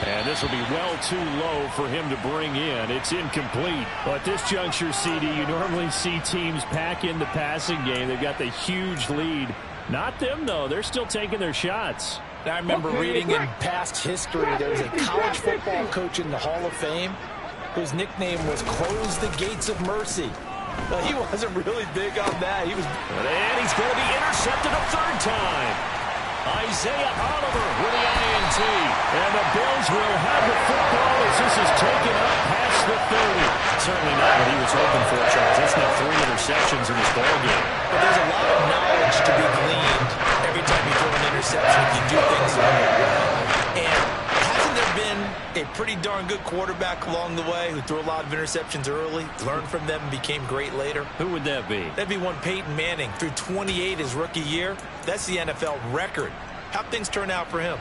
And this will be well too low for him to bring in. It's incomplete. But at this juncture, CD, you normally see teams pack in the passing game. They've got the huge lead. Not them, though. They're still taking their shots. I remember reading in past history, there was a college football coach in the Hall of Fame whose nickname was Close the Gates of Mercy. But he wasn't really big on that. And he's going to be intercepted a third time. Isaiah Oliver with the INT. And the Bills will have the football as this is taken up past the 30. Certainly not what he was hoping for, Charles. That's now 3 interceptions in this ballgame. But there's a lot of knowledge to be gleaned every time you throw an interception if you do things the right way. And hasn't there been a pretty darn good quarterback along the way who threw a lot of interceptions early, learned from them, and became great later? Who would that be? That'd be one Peyton Manning. Threw 28 his rookie year. That's the NFL record. How'd things turn out for him?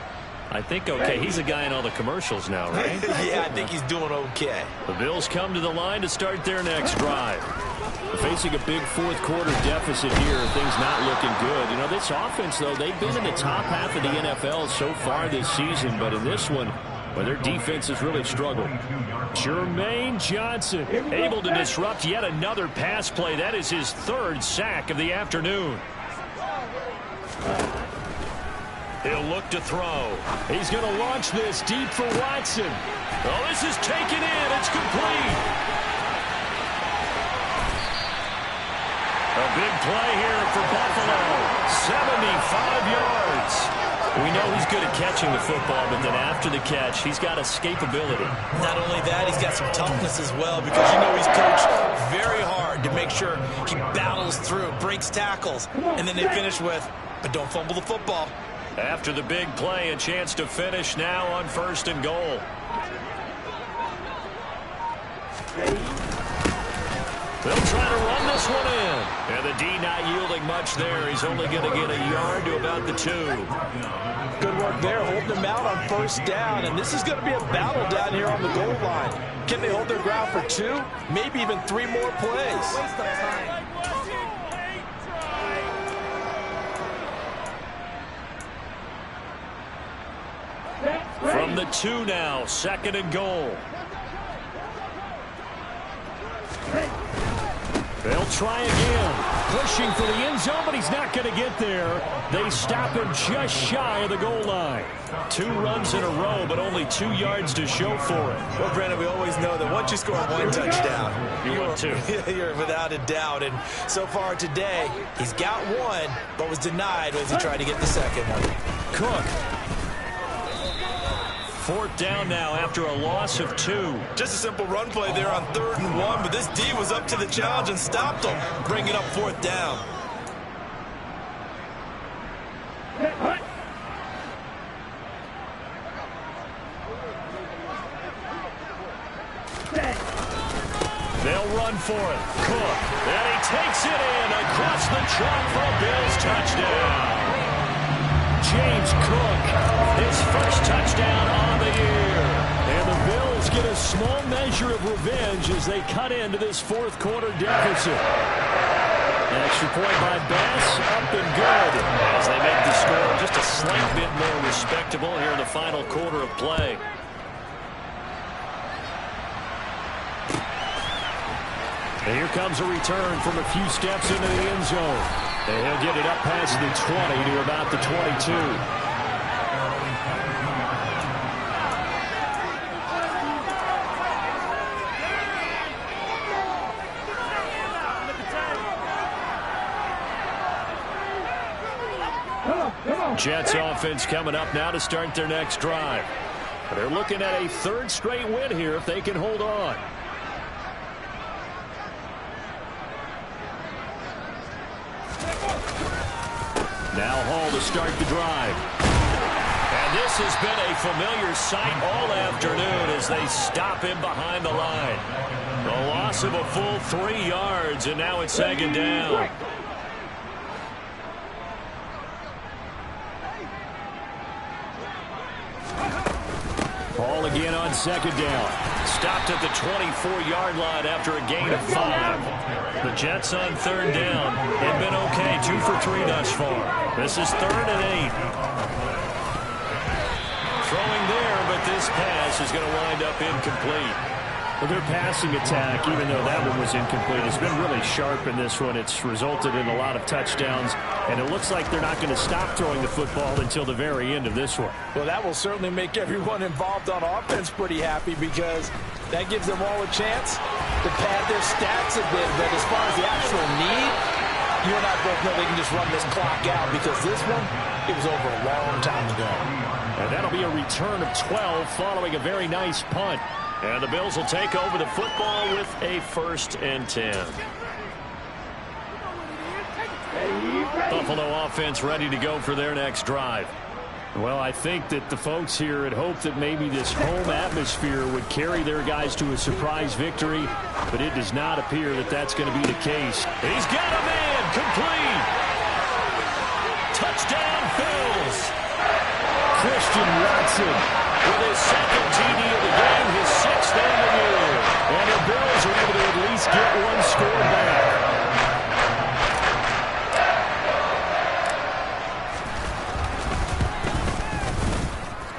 I think okay. He's a guy in all the commercials now, right? Yeah, I think he's doing okay. The Bills come to the line to start their next drive. Facing a big fourth-quarter deficit here, things not looking good. You know, this offense, though, they've been in the top half of the NFL so far this season, but in this one, well, their defense has really struggled. Jermaine Johnson able to disrupt yet another pass play. That is his 3rd sack of the afternoon. He'll look to throw. He's going to launch this deep for Watson. Oh, this is taken in. It's complete. A big play here for Buffalo. 75 yards. We know he's good at catching the football, but then after the catch, he's got escapability. Not only that, he's got some toughness as well, because you know he's coached very hard to make sure he battles through, breaks tackles, and then they finish with, but don't fumble the football. After the big play, a chance to finish now on 1st and goal. They'll try to run this one in. And the D not yielding much there. He's only going to get a yard to about the 2. Good work there, holding them out on 1st down. And this is going to be a battle down here on the goal line. Can they hold their ground for 2? Maybe even 3 more plays. From the 2 now, 2nd and goal. They'll try again. Pushing for the end zone, but he's not going to get there. They stop him just shy of the goal line. 2 runs in a row, but only 2 yards to show for it. Well, Brandon, we always know that once you score 1 touchdown, you're without a doubt. And so far today, he's got 1, but was denied as he tried to get the 2nd one. Cook. 4th down now after a loss of 2. Just a simple run play there on 3rd and 1, but this D was up to the challenge and stopped him, bringing up 4th down. They'll run for it. Cook. And he takes it in across the chalk for a Bills touchdown. James Cook, his 1st touchdown on the year. And the Bills get a small measure of revenge as they cut into this 4th-quarter deficit. An extra point by Bass, up and good. As they make the score just a slight bit more respectable here in the final quarter of play. And here comes a return from a few steps into the end zone. And he'll get it up past the 20 to about the 22. Jets offense coming up now to start their next drive. They're looking at a 3rd straight win here if they can hold on. Now Hall to start the drive. And this has been a familiar sight all afternoon as they stop him behind the line. A loss of a full 3 yards, and now it's 2nd down. Hall again on 2nd down. Stopped at the 24-yard line after a gain of 5. The Jets on 3rd down have been okay, 2 for 3 thus far. This is 3rd and 8. Throwing there, but this pass is going to wind up incomplete. Well, their passing attack, even though that one was incomplete, has been really sharp in this one. It's resulted in a lot of touchdowns, and it looks like they're not going to stop throwing the football until the very end of this one. Well, that will certainly make everyone involved on offense pretty happy because that gives them all a chance to pad their stats a bit. But as far as the actual need, you and I both know they can just run this clock out because this one, it was over a long time ago. And that'll be a return of 12 following a very nice punt. And the Bills will take over the football with a 1st and 10. Buffalo offense ready to go for their next drive. Well, I think that the folks here had hoped that maybe this home atmosphere would carry their guys to a surprise victory, but it does not appear that that's going to be the case. He's got a man, complete. Touchdown, Bills. Christian Watson with his 2nd TD of the game, his 6th on the year. And the Bills are able to at least get one score back.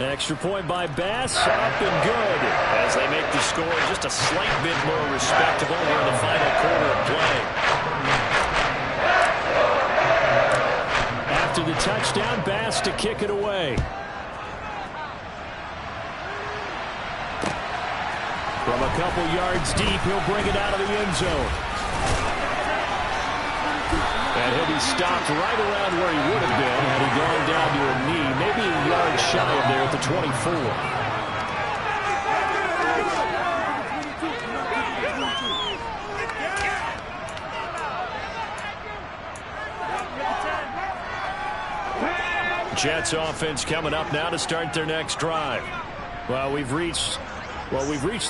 Extra point by Bass, up and good as they make the score just a slight bit more respectable here in the final quarter of play. After the touchdown, Bass to kick it away. From a couple yards deep, he'll bring it out of the end zone. And he'll be stopped right around where he would have been had he gone down to a knee, maybe a yard shy of there at the 24. Jets offense coming up now to start their next drive. Well, we've reached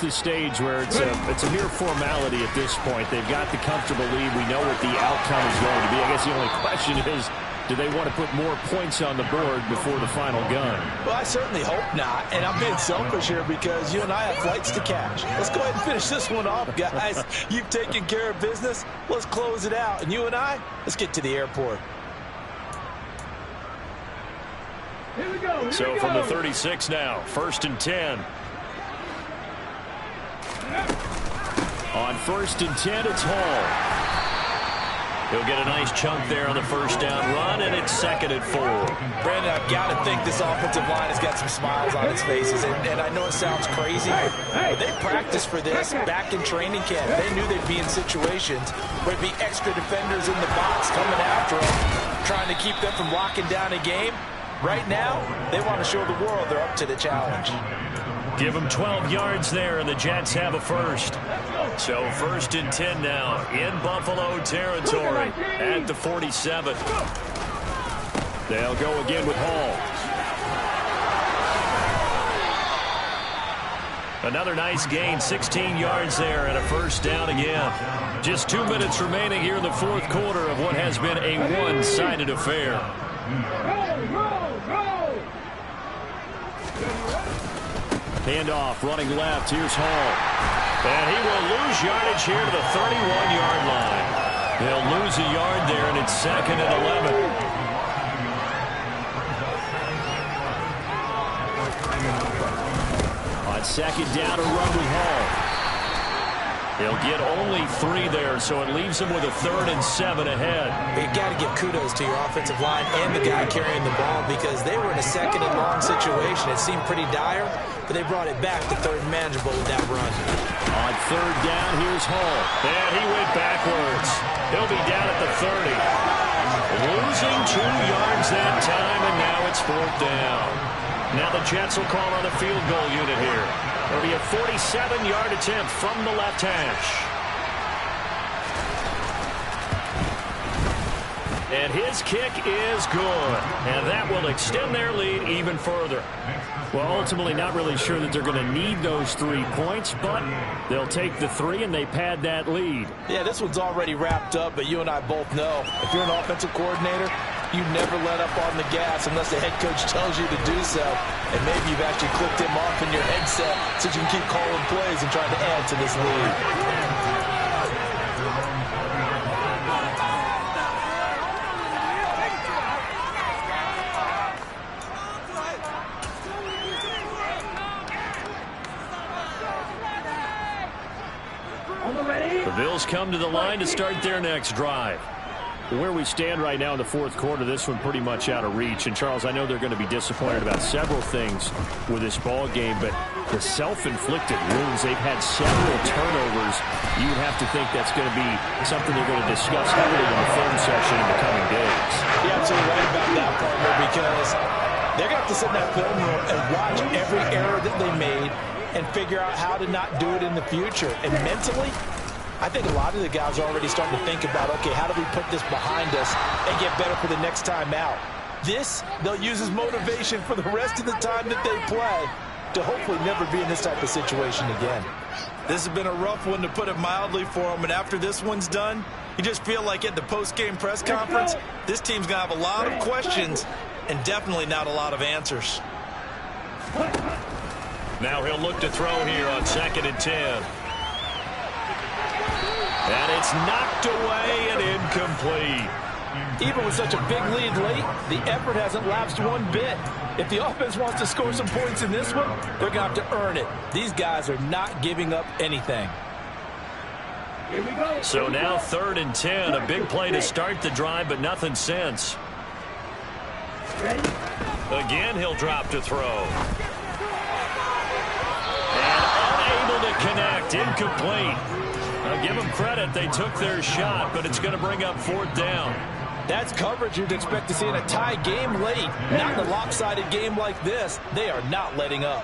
the stage where it's a mere formality at this point. They've got the comfortable lead. We know what the outcome is going to be. I guess the only question is, do they want to put more points on the board before the final gun? Well, I certainly hope not. And I'm being selfish here because you and I have flights to catch. Let's go ahead and finish this one off, guys. You've taken care of business. Let's close it out. And you and I, let's get to the airport. Here we go. So from the 36 now, 1st and 10. On 1st and 10, it's Hall. He'll get a nice chunk there on the 1st down run, and it's 2nd and 4. Brandon, I've got to think this offensive line has got some smiles on its faces, and I know it sounds crazy, but they practiced for this back in training camp. They knew they'd be in situations where there'd be extra defenders in the box coming after them, trying to keep them from locking down a game. Right now, they want to show the world they're up to the challenge. Give them 12 yards there, and the Jets have a 1st. So 1st and 10 now in Buffalo territory at the 47. They'll go again with Hall. Another nice gain, 16 yards there and a 1st down again. Just 2 minutes remaining here in the 4th quarter of what has been a one-sided affair. Handoff, running left. Here's Hall. And he will lose yardage here to the 31-yard line. They'll lose a yard there, and it's 2nd and 11. On 2nd down, a run with Hall. He'll get only 3 there, so it leaves him with a 3rd and 7 ahead. You got to give kudos to your offensive line and the guy carrying the ball because they were in a 2nd and long situation. It seemed pretty dire, but they brought it back to 3rd and manageable with that run. On 3rd down, here's Hall. And he went backwards. He'll be down at the 30. Losing 2 yards that time, and now it's 4th down. Now the Jets will call on the field goal unit here. It'll be a 47-yard attempt from the left hash. And his kick is good. And that will extend their lead even further. Well, ultimately not really sure that they're going to need those 3 points, but they'll take the 3 and they pad that lead. Yeah, this one's already wrapped up, but you and I both know if you're an offensive coordinator, you never let up on the gas unless the head coach tells you to do so. And maybe you've actually clicked him off in your headset so you can keep calling plays and trying to add to this lead. The Bills come to the line to start their next drive. Where we stand right now in the 4th quarter, this one pretty much out of reach. And, Charles, I know they're going to be disappointed about several things with this ball game, but the self-inflicted wounds. They've had several turnovers. You would have to think that's going to be something they're going to discuss heavily in the film session in the coming days. You're absolutely right about that, partner, because they're going to have to sit in that film room and watch every error that they made and figure out how to not do it in the future. And mentally, I think a lot of the guys are already starting to think about, okay, how do we put this behind us and get better for the next time out? This, they'll use as motivation for the rest of the time that they play to hopefully never be in this type of situation again. This has been a rough one, to put it mildly, for them. And after this one's done, you just feel like at the post-game press conference, this team's going to have a lot of questions and definitely not a lot of answers. Now he'll look to throw here on 2nd and 10. And it's knocked away and incomplete. Even with such a big lead late, the effort hasn't lapsed one bit. If the offense wants to score some points in this one, they're going to have to earn it. These guys are not giving up anything. Here we go. So now 3rd and 10, a big play to start the drive, but nothing since. Ready? Again, he'll drop to throw. And unable to connect, incomplete. I'll give them credit, they took their shot, but it's going to bring up 4th down. That's coverage you'd expect to see in a tie game late. Not in a lopsided game like this. They are not letting up.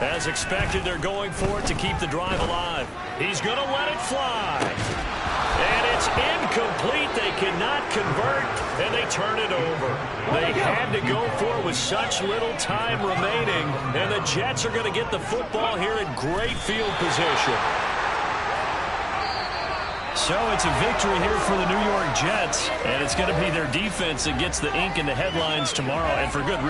As expected, they're going for it to keep the drive alive. He's going to let it fly. And it's incomplete. They cannot convert, and they turn it over. They had to go for it with such little time remaining, and the Jets are going to get the football here in great field position. So it's a victory here for the New York Jets, and it's going to be their defense that gets the ink in the headlines tomorrow, and for good reason.